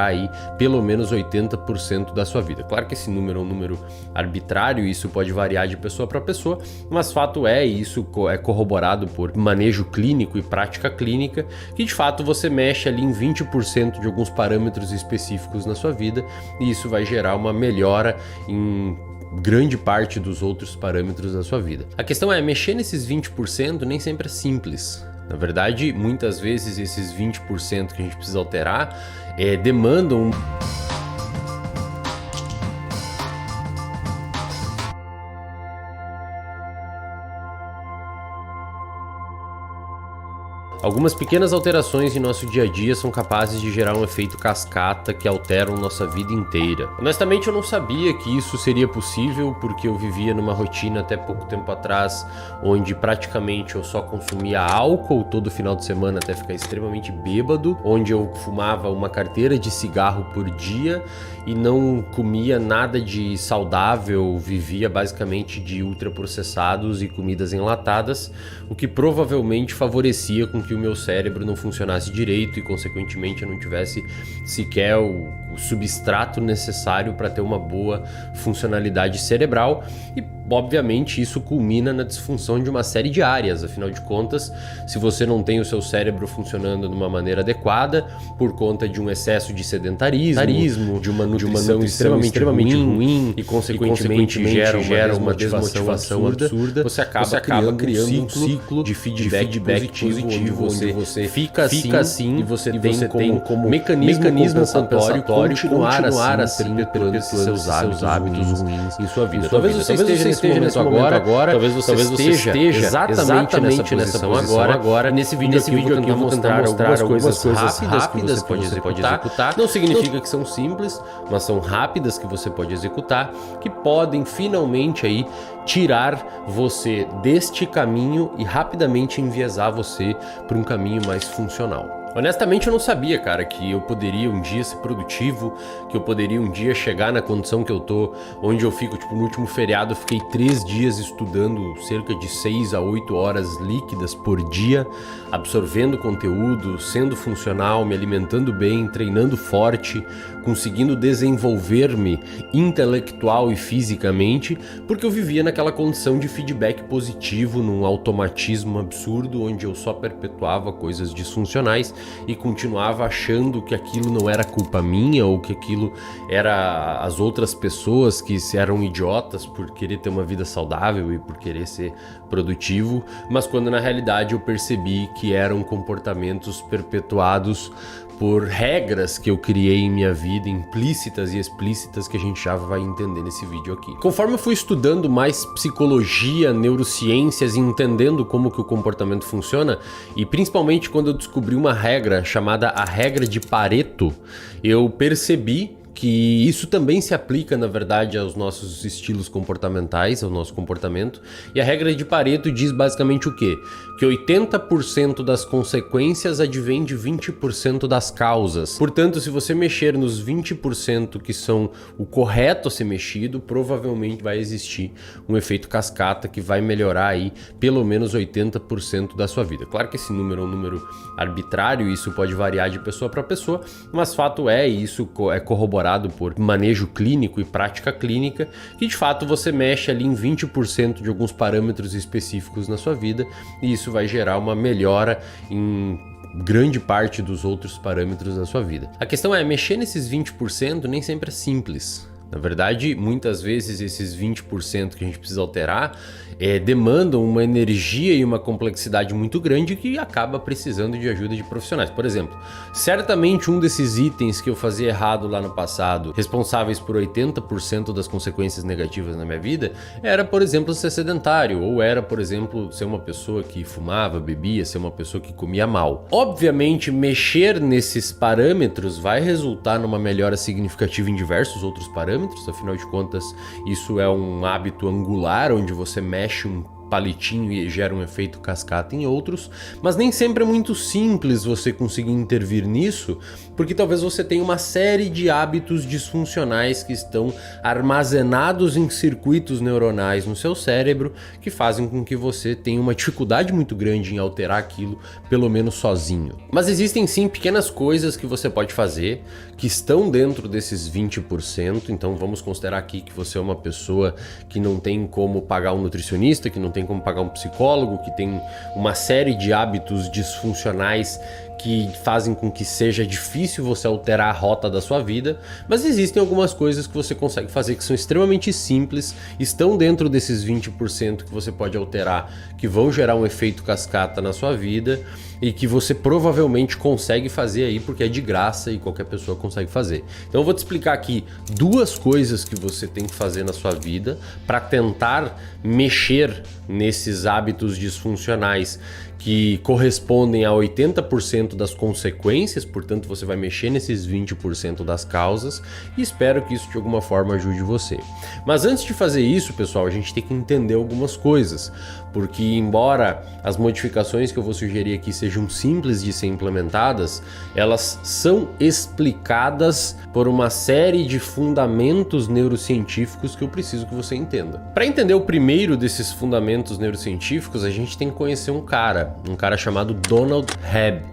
aí pelo menos 80% da sua vida. Claro que esse número é um número arbitrário, isso pode variar de pessoa para pessoa, mas fato é, e isso é corroborado por manejo clínico e prática clínica, que de fato você mexe ali em 20% de alguns parâmetros específicos na sua vida, e isso vai gerar uma melhora em grande parte dos outros parâmetros da sua vida. A questão é, mexer nesses 20% nem sempre é simples. Na verdade, muitas vezes esses 20% que a gente precisa alterar demandam algumas pequenas alterações em nosso dia a dia são capazes de gerar um efeito cascata que alteram nossa vida inteira. Honestamente, eu não sabia que isso seria possível, porque eu vivia numa rotina até pouco tempo atrás, onde praticamente eu só consumia álcool todo final de semana até ficar extremamente bêbado, onde eu fumava uma carteira de cigarro por dia e não comia nada de saudável, vivia basicamente de ultraprocessados e comidas enlatadas, o que provavelmente favorecia com que o meu cérebro não funcionasse direito e, consequentemente, eu não tivesse sequer o substrato necessário para ter uma boa funcionalidade cerebral e, obviamente, isso culmina na disfunção de uma série de áreas. Afinal de contas, se você não tem o seu cérebro funcionando de uma maneira adequada por conta de um excesso de sedentarismo, de uma nutrição extremamente ruim e, consequentemente, gera uma desmotivação absurda, você acaba criando um ciclo de feedback positivo onde você fica assim e você tem como mecanismo compensatório continuar assim perpetuando seus hábitos ruins em sua vida. Talvez você esteja nesse momento agora, talvez você esteja exatamente nessa posição agora. Nesse vídeo aqui eu vou tentar mostrar algumas coisas rápidas que você pode executar. Não significa que são simples, mas são rápidas que você pode executar, que podem finalmente aí tirar você deste caminho e rapidamente enviesar você para um caminho mais funcional. Honestamente, eu não sabia, cara, que eu poderia um dia ser produtivo, que eu poderia um dia chegar na condição que eu tô, onde eu fico, tipo, no último feriado eu fiquei 3 dias estudando cerca de 6 a 8 horas líquidas por dia, absorvendo conteúdo, sendo funcional, me alimentando bem, treinando forte, conseguindo desenvolver-me intelectual e fisicamente, porque eu vivia naquela condição de feedback positivo, num automatismo absurdo, onde eu só perpetuava coisas disfuncionais e continuava achando que aquilo não era culpa minha ou que aquilo era as outras pessoas que eram idiotas por querer ter uma vida saudável e por querer ser produtivo, mas quando na realidade eu percebi que eram comportamentos perpetuados por regras que eu criei em minha vida, implícitas e explícitas, que a gente já vai entender nesse vídeo aqui. Conforme eu fui estudando mais psicologia, neurociências e entendendo como que o comportamento funciona, e principalmente quando eu descobri uma regra chamada a regra de Pareto, eu percebi que isso também se aplica, na verdade, aos nossos estilos comportamentais, ao nosso comportamento. E a regra de Pareto diz basicamente o quê? Que 80% das consequências advém de 20% das causas. Portanto, se você mexer nos 20% que são o correto a ser mexido, provavelmente vai existir um efeito cascata que vai melhorar aí pelo menos 80% da sua vida. Claro que esse número é um número arbitrário, isso pode variar de pessoa para pessoa, mas fato é, e isso é corroborado por manejo clínico e prática clínica, que de fato você mexe ali em 20% de alguns parâmetros específicos na sua vida, e isso vai gerar uma melhora em grande parte dos outros parâmetros da sua vida. A questão é, mexer nesses 20% nem sempre é simples. Na verdade, muitas vezes esses 20% que a gente precisa alterar demandam uma energia e uma complexidade muito grande que acaba precisando de ajuda de profissionais. Por exemplo, certamente um desses itens que eu fazia errado lá no passado, responsáveis por 80% das consequências negativas na minha vida, era, por exemplo, ser sedentário, ou era, por exemplo, ser uma pessoa que fumava, bebia, ser uma pessoa que comia mal. Obviamente, mexer nesses parâmetros vai resultar numa melhora significativa em diversos outros parâmetros, afinal de contas, isso é um hábito angular, onde você mexe um palitinho e gera um efeito cascata em outros, mas nem sempre é muito simples você conseguir intervir nisso, porque talvez você tenha uma série de hábitos disfuncionais que estão armazenados em circuitos neuronais no seu cérebro que fazem com que você tenha uma dificuldade muito grande em alterar aquilo, pelo menos sozinho. Mas existem sim pequenas coisas que você pode fazer que estão dentro desses 20%, então vamos considerar aqui que você é uma pessoa que não tem como pagar um nutricionista, que não tem como pagar um psicólogo, que tem uma série de hábitos disfuncionais que fazem com que seja difícil você alterar a rota da sua vida, mas existem algumas coisas que você consegue fazer que são extremamente simples, estão dentro desses 20% que você pode alterar, que vão gerar um efeito cascata na sua vida e que você provavelmente consegue fazer aí porque é de graça e qualquer pessoa consegue fazer. Então eu vou te explicar aqui duas coisas que você tem que fazer na sua vida para tentar mexer nesses hábitos disfuncionais que correspondem a 80% das consequências, portanto você vai mexer nesses 20% das causas e espero que isso de alguma forma ajude você. Mas antes de fazer isso, pessoal, a gente tem que entender algumas coisas, porque embora as modificações que eu vou sugerir aqui sejam simples de ser implementadas, elas são explicadas por uma série de fundamentos neurocientíficos que eu preciso que você entenda. Para entender o primeiro desses fundamentos neurocientíficos, a gente tem que conhecer um cara chamado Donald Hebb.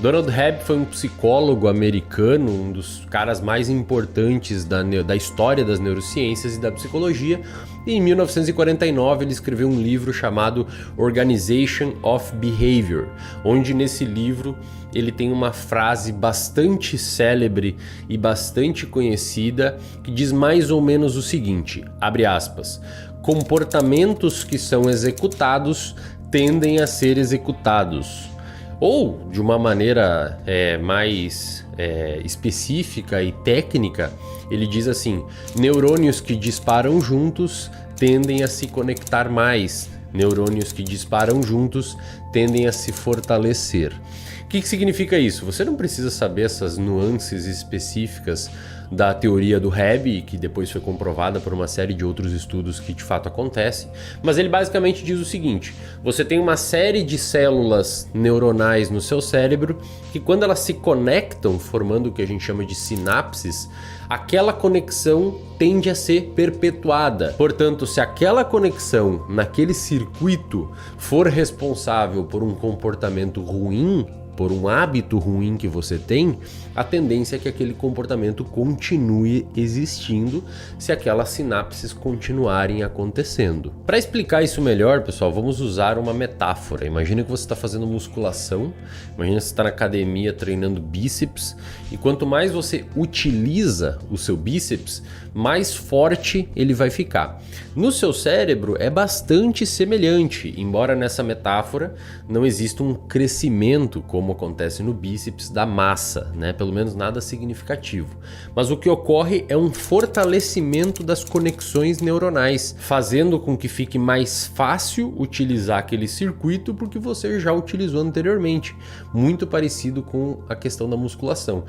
Donald Hebb foi um psicólogo americano, um dos caras mais importantes da história das neurociências e da psicologia, e em 1949 ele escreveu um livro chamado Organization of Behavior, onde nesse livro ele tem uma frase bastante célebre e bastante conhecida que diz mais ou menos o seguinte, abre aspas, comportamentos que são executados tendem a ser executados. Ou, de uma maneira mais específica e técnica, ele diz assim, neurônios que disparam juntos tendem a se conectar mais, neurônios que disparam juntos tendem a se fortalecer. O que significa isso? Você não precisa saber essas nuances específicas da teoria do Hebb, que depois foi comprovada por uma série de outros estudos que de fato acontece, mas ele basicamente diz o seguinte, você tem uma série de células neuronais no seu cérebro que quando elas se conectam, formando o que a gente chama de sinapses, aquela conexão tende a ser perpetuada. Portanto, se aquela conexão naquele circuito for responsável por um comportamento ruim, por um hábito ruim que você tem, a tendência é que aquele comportamento continue existindo se aquelas sinapses continuarem acontecendo. Para explicar isso melhor, pessoal, vamos usar uma metáfora. Imagina que você está fazendo musculação, imagina que você está na academia treinando bíceps, e quanto mais você utiliza o seu bíceps, mais forte ele vai ficar. No seu cérebro é bastante semelhante, embora nessa metáfora não exista um crescimento como acontece no bíceps da massa, né? Pelo menos nada significativo. Mas o que ocorre é um fortalecimento das conexões neuronais, fazendo com que fique mais fácil utilizar aquele circuito porque você já utilizou anteriormente, muito parecido com a questão da musculação.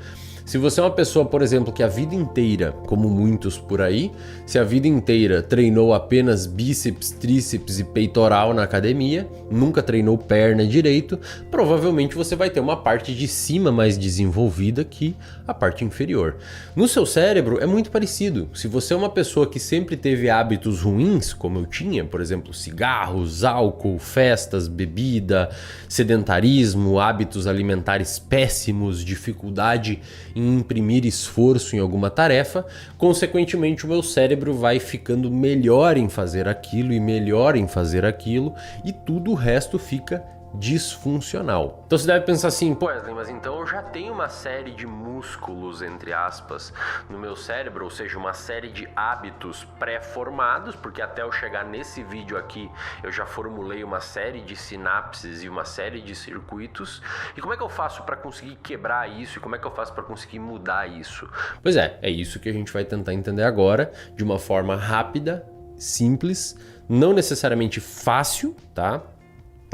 Se você é uma pessoa, por exemplo, que a vida inteira, como muitos por aí, se a vida inteira treinou apenas bíceps, tríceps e peitoral na academia, nunca treinou perna direito, provavelmente você vai ter uma parte de cima mais desenvolvida que a parte inferior. No seu cérebro é muito parecido. Se você é uma pessoa que sempre teve hábitos ruins, como eu tinha, por exemplo, cigarros, álcool, festas, bebida, sedentarismo, hábitos alimentares péssimos, dificuldade em imprimir esforço em alguma tarefa, consequentemente o meu cérebro vai ficando melhor em fazer aquilo e melhor em fazer aquilo e tudo o resto fica disfuncional. Então você deve pensar assim, pô, Wesley, mas então eu já tenho uma série de músculos, entre aspas, no meu cérebro, ou seja, uma série de hábitos pré-formados, porque até eu chegar nesse vídeo aqui, eu já formulei uma série de sinapses e uma série de circuitos. E como é que eu faço para conseguir quebrar isso? E como é que eu faço para conseguir mudar isso? Pois é isso que a gente vai tentar entender agora, de uma forma rápida, simples, não necessariamente fácil, tá?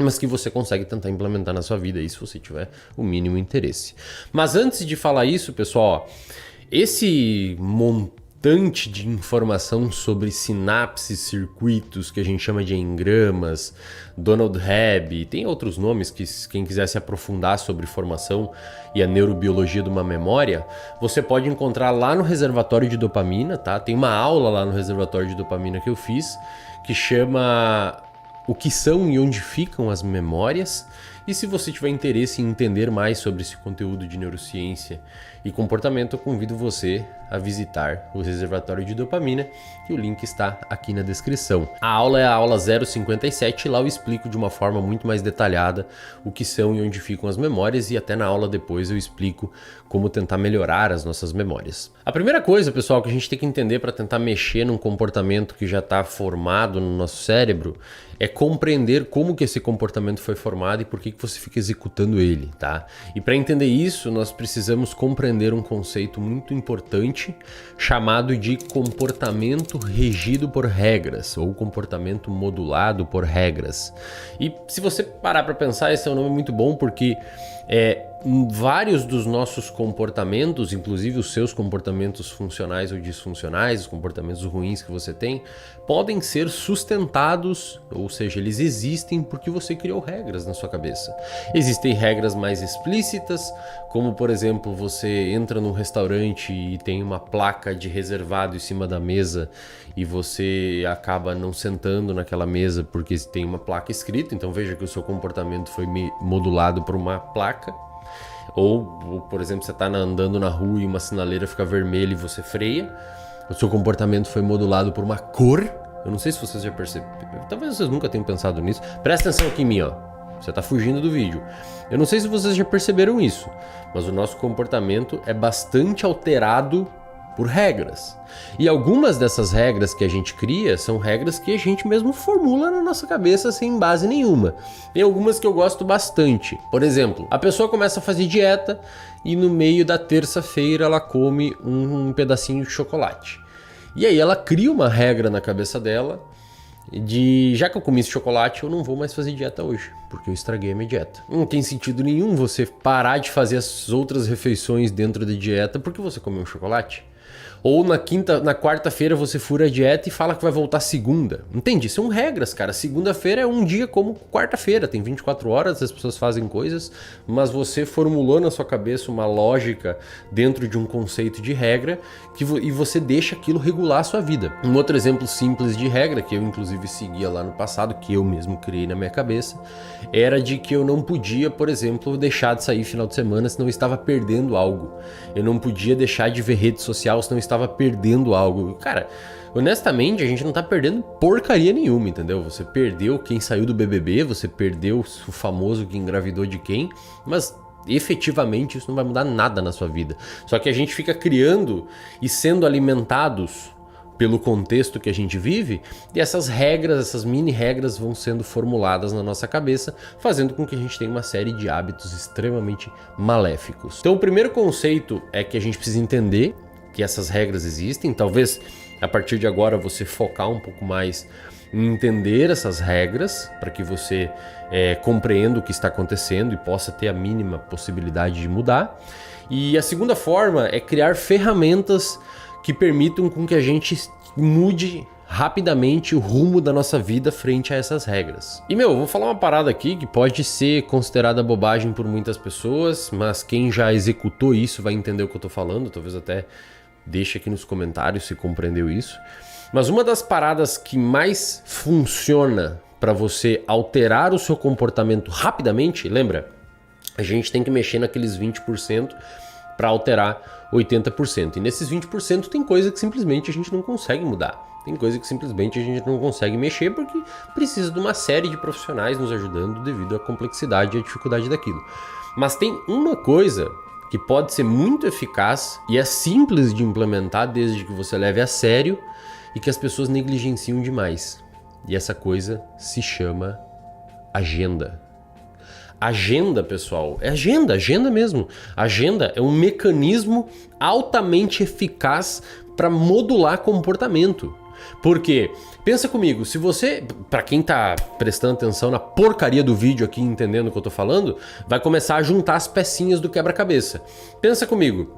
Mas que você consegue tentar implementar na sua vida aí se você tiver o mínimo interesse. Mas antes de falar isso, pessoal, esse montão montante de informação sobre sinapses, circuitos, que a gente chama de engramas, Donald Hebb, tem outros nomes que quem quiser se aprofundar sobre formação e a neurobiologia de uma memória, você pode encontrar lá no reservatório de dopamina, tá? Tem uma aula lá no reservatório de dopamina que eu fiz, que chama O que são e onde ficam as memórias. E se você tiver interesse em entender mais sobre esse conteúdo de neurociência e comportamento, eu convido você a visitar o reservatório de dopamina, que o link está aqui na descrição. A aula é a aula 057 e lá eu explico de uma forma muito mais detalhada o que são e onde ficam as memórias, e até na aula depois eu explico como tentar melhorar as nossas memórias. A primeira coisa, pessoal, que a gente tem que entender para tentar mexer num comportamento que já está formado no nosso cérebro é compreender como que esse comportamento foi formado e por que você fica executando ele, tá? E para entender isso, nós precisamos compreender um conceito muito importante chamado de comportamento regido por regras, ou comportamento modulado por regras. E se você parar para pensar, esse é um nome muito bom porque vários dos nossos comportamentos, inclusive os seus comportamentos funcionais ou disfuncionais, os comportamentos ruins que você tem, podem ser sustentados, ou seja, eles existem porque você criou regras na sua cabeça. Existem regras mais explícitas, como por exemplo, você entra num restaurante e tem uma placa de reservado em cima da mesa e você acaba não sentando naquela mesa porque tem uma placa escrita, então veja que o seu comportamento foi modulado por uma placa. Ou, por exemplo, você está andando na rua e uma sinaleira fica vermelha e você freia. O seu comportamento foi modulado por uma cor. Eu não sei se vocês já perceberam. Talvez vocês nunca tenham pensado nisso. Presta atenção aqui em mim, ó. Você está fugindo do vídeo. Eu não sei se vocês já perceberam isso, mas o nosso comportamento é bastante alterado por regras. E algumas dessas regras que a gente cria são regras que a gente mesmo formula na nossa cabeça sem base nenhuma. Tem algumas que eu gosto bastante. Por exemplo, a pessoa começa a fazer dieta e no meio da terça-feira ela come um pedacinho de chocolate. E aí ela cria uma regra na cabeça dela de, já que eu comi esse chocolate, eu não vou mais fazer dieta hoje, porque eu estraguei a minha dieta. Não tem sentido nenhum você parar de fazer as outras refeições dentro da dieta porque você comeu um chocolate. Ou na quarta-feira você fura a dieta e fala que vai voltar segunda. Entende? São regras, cara. Segunda-feira é um dia como quarta-feira. Tem 24 horas, as pessoas fazem coisas, mas você formulou na sua cabeça uma lógica dentro de um conceito de regra e você deixa aquilo regular a sua vida. Um outro exemplo simples de regra, que eu inclusive seguia lá no passado, que eu mesmo criei na minha cabeça, era de que eu não podia, por exemplo, deixar de sair final de semana senão eu estava perdendo algo. Eu não podia deixar de ver rede social senão eu estava perdendo algo. Cara, honestamente, a gente não tá perdendo porcaria nenhuma, entendeu? Você perdeu quem saiu do BBB, você perdeu o famoso que engravidou de quem, mas efetivamente isso não vai mudar nada na sua vida. Só que a gente fica criando e sendo alimentados pelo contexto que a gente vive, e essas regras, essas mini regras vão sendo formuladas na nossa cabeça, fazendo com que a gente tenha uma série de hábitos extremamente maléficos. Então o primeiro conceito é que a gente precisa entender que essas regras existem. Talvez a partir de agora você focar um pouco mais em entender essas regras para que você compreenda o que está acontecendo e possa ter a mínima possibilidade de mudar. E a segunda forma é criar ferramentas que permitam com que a gente mude rapidamente o rumo da nossa vida frente a essas regras. E vou falar uma parada aqui que pode ser considerada bobagem por muitas pessoas, mas quem já executou isso vai entender o que eu tô falando, talvez até deixe aqui nos comentários se compreendeu isso. Mas uma das paradas que mais funciona para você alterar o seu comportamento rapidamente, lembra? A gente tem que mexer naqueles 20% para alterar 80%. E nesses 20% tem coisa que simplesmente a gente não consegue mudar. Tem coisa que simplesmente a gente não consegue mexer porque precisa de uma série de profissionais nos ajudando devido à complexidade e à dificuldade daquilo. Mas tem uma coisa que pode ser muito eficaz e é simples de implementar desde que você leve a sério e que as pessoas negligenciam demais. E essa coisa se chama agenda. Agenda, pessoal, é agenda mesmo. Agenda é um mecanismo altamente eficaz para modular comportamento. Porque, pensa comigo, se você, para quem tá prestando atenção na porcaria do vídeo aqui, entendendo o que eu tô falando, vai começar a juntar as pecinhas do quebra-cabeça. Pensa comigo,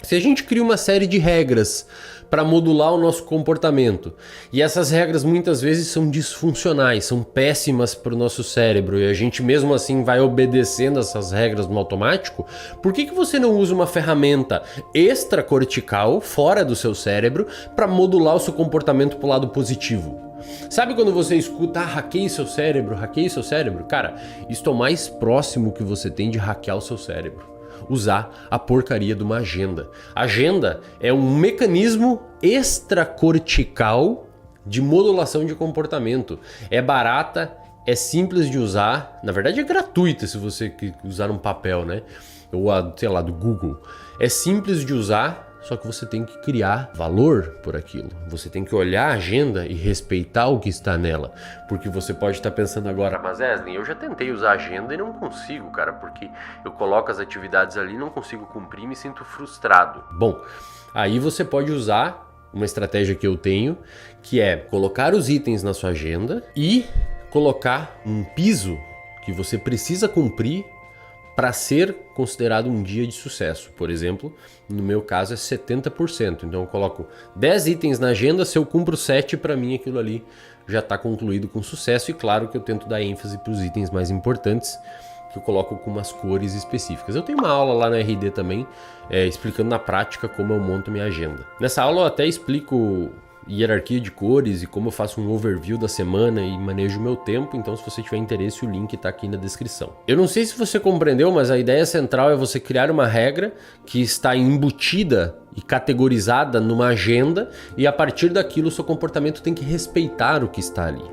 Se a gente cria uma série de regras para modular o nosso comportamento, e essas regras muitas vezes são disfuncionais, são péssimas para o nosso cérebro, e a gente mesmo assim vai obedecendo essas regras no automático, por que você não usa uma ferramenta extracortical, fora do seu cérebro, para modular o seu comportamento para o lado positivo? Sabe quando você escuta, hackeie seu cérebro, hackeie seu cérebro? Cara, isso é o mais próximo que você tem de hackear o seu cérebro. Usar a porcaria de uma agenda. Agenda é um mecanismo extracortical de modulação de comportamento. É barata, é simples de usar, na verdade é gratuita se você usar um papel, né? Ou, sei lá, do Google. É simples de usar, só que você tem que criar valor por aquilo. Você tem que olhar a agenda e respeitar o que está nela. Porque você pode estar pensando agora, mas Wesley, eu já tentei usar a agenda e não consigo, cara, porque eu coloco as atividades ali e não consigo cumprir e me sinto frustrado. Bom, aí você pode usar uma estratégia que eu tenho, que é colocar os itens na sua agenda e colocar um piso que você precisa cumprir para ser considerado um dia de sucesso. Por exemplo, no meu caso é 70%. Então eu coloco 10 itens na agenda, se eu cumpro 7, para mim aquilo ali já está concluído com sucesso. E claro que eu tento dar ênfase para os itens mais importantes, que eu coloco com umas cores específicas. Eu tenho uma aula lá na RD também, explicando na prática como eu monto minha agenda. Nessa aula eu até explico hierarquia de cores e como eu faço um overview da semana e manejo o meu tempo, então se você tiver interesse o link está aqui na descrição. Eu não sei se você compreendeu, mas a ideia central é você criar uma regra que está embutida e categorizada numa agenda e a partir daquilo o seu comportamento tem que respeitar o que está ali.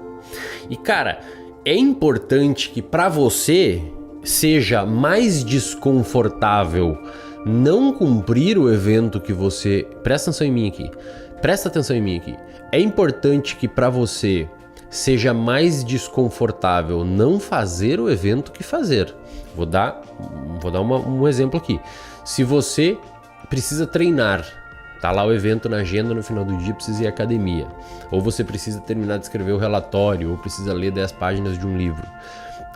E cara, é importante que para você seja mais desconfortável não cumprir o evento que você... Presta atenção em mim aqui. Presta atenção em mim aqui. É importante que para você seja mais desconfortável não fazer o evento que fazer. Vou dar um exemplo aqui. Se você precisa treinar, tá lá o evento na agenda, no final do dia precisa ir à academia, ou você precisa terminar de escrever o relatório, ou precisa ler 10 páginas de um livro.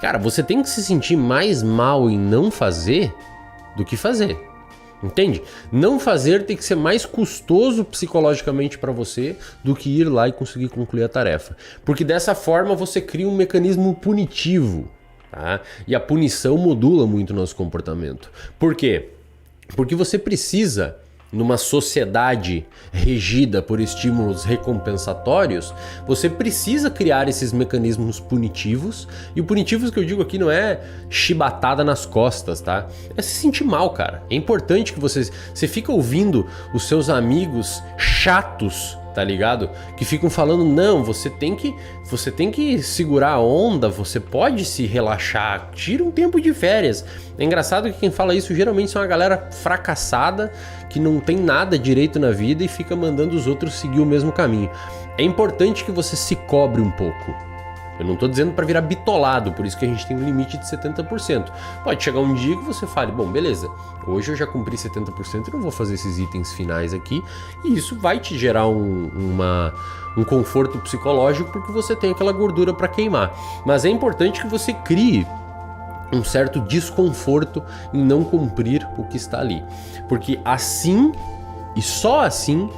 Cara, você tem que se sentir mais mal em não fazer do que fazer. Entende? Não fazer tem que ser mais custoso psicologicamente para você do que ir lá e conseguir concluir a tarefa. Porque dessa forma você cria um mecanismo punitivo, tá? E a punição modula muito o nosso comportamento. Por quê? Porque você precisa, numa sociedade regida por estímulos recompensatórios, você precisa criar esses mecanismos punitivos. E o punitivos que eu digo aqui não é chibatada nas costas, tá? É se sentir mal, cara. É importante que você fica ouvindo os seus amigos chatos, tá ligado? Que ficam falando, não, você tem que segurar a onda, você pode se relaxar, tira um tempo de férias. É engraçado que quem fala isso geralmente são uma galera fracassada, que não tem nada direito na vida e fica mandando os outros seguir o mesmo caminho. É importante que você se cobre um pouco. Eu não tô dizendo para virar bitolado, por isso que a gente tem um limite de 70%. Pode chegar um dia que você fale, bom, beleza, hoje eu já cumpri 70% e não vou fazer esses itens finais aqui, e isso vai te gerar um conforto psicológico porque você tem aquela gordura para queimar. Mas é importante que você crie um certo desconforto em não cumprir o que está ali. Porque assim, e só assim,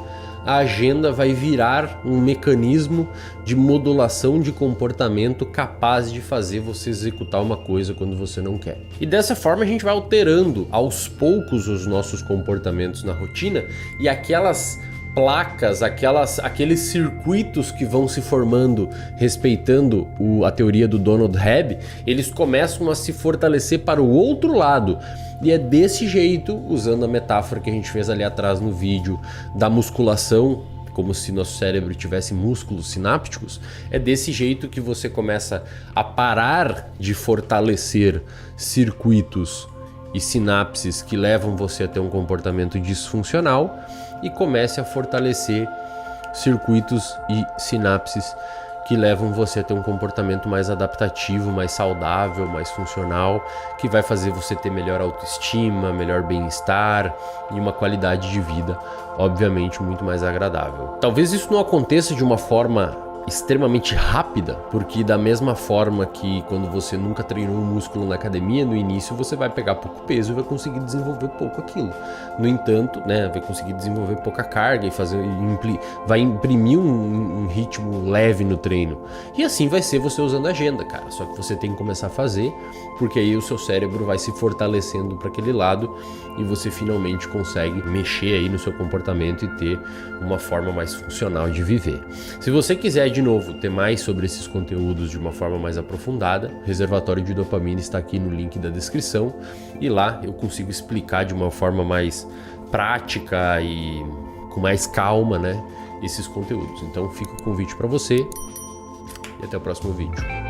a agenda vai virar um mecanismo de modulação de comportamento capaz de fazer você executar uma coisa quando você não quer. E dessa forma a gente vai alterando aos poucos os nossos comportamentos na rotina e aquelas placas, aqueles circuitos que vão se formando respeitando a teoria do Donald Hebb, eles começam a se fortalecer para o outro lado. E é desse jeito, usando a metáfora que a gente fez ali atrás no vídeo da musculação, como se nosso cérebro tivesse músculos sinápticos, é desse jeito que você começa a parar de fortalecer circuitos e sinapses que levam você a ter um comportamento disfuncional e comece a fortalecer circuitos e sinapses que levam você a ter um comportamento mais adaptativo, mais saudável, mais funcional, que vai fazer você ter melhor autoestima, melhor bem-estar e uma qualidade de vida, obviamente, muito mais agradável. Talvez isso não aconteça de uma forma extremamente rápida, porque da mesma forma que quando você nunca treinou um músculo na academia, no início você vai pegar pouco peso e vai conseguir desenvolver pouco aquilo. No entanto, né, vai conseguir desenvolver pouca carga e vai imprimir um ritmo leve no treino. E assim vai ser você usando a agenda, cara. Só que você tem que começar a fazer, porque aí o seu cérebro vai se fortalecendo para aquele lado e você finalmente consegue mexer aí no seu comportamento e ter uma forma mais funcional de viver. Se você quiser, de novo, ter mais sobre esses conteúdos de uma forma mais aprofundada, o reservatório de dopamina está aqui no link da descrição e lá eu consigo explicar de uma forma mais prática e com mais calma, né, esses conteúdos. Então fica o convite para você e até o próximo vídeo.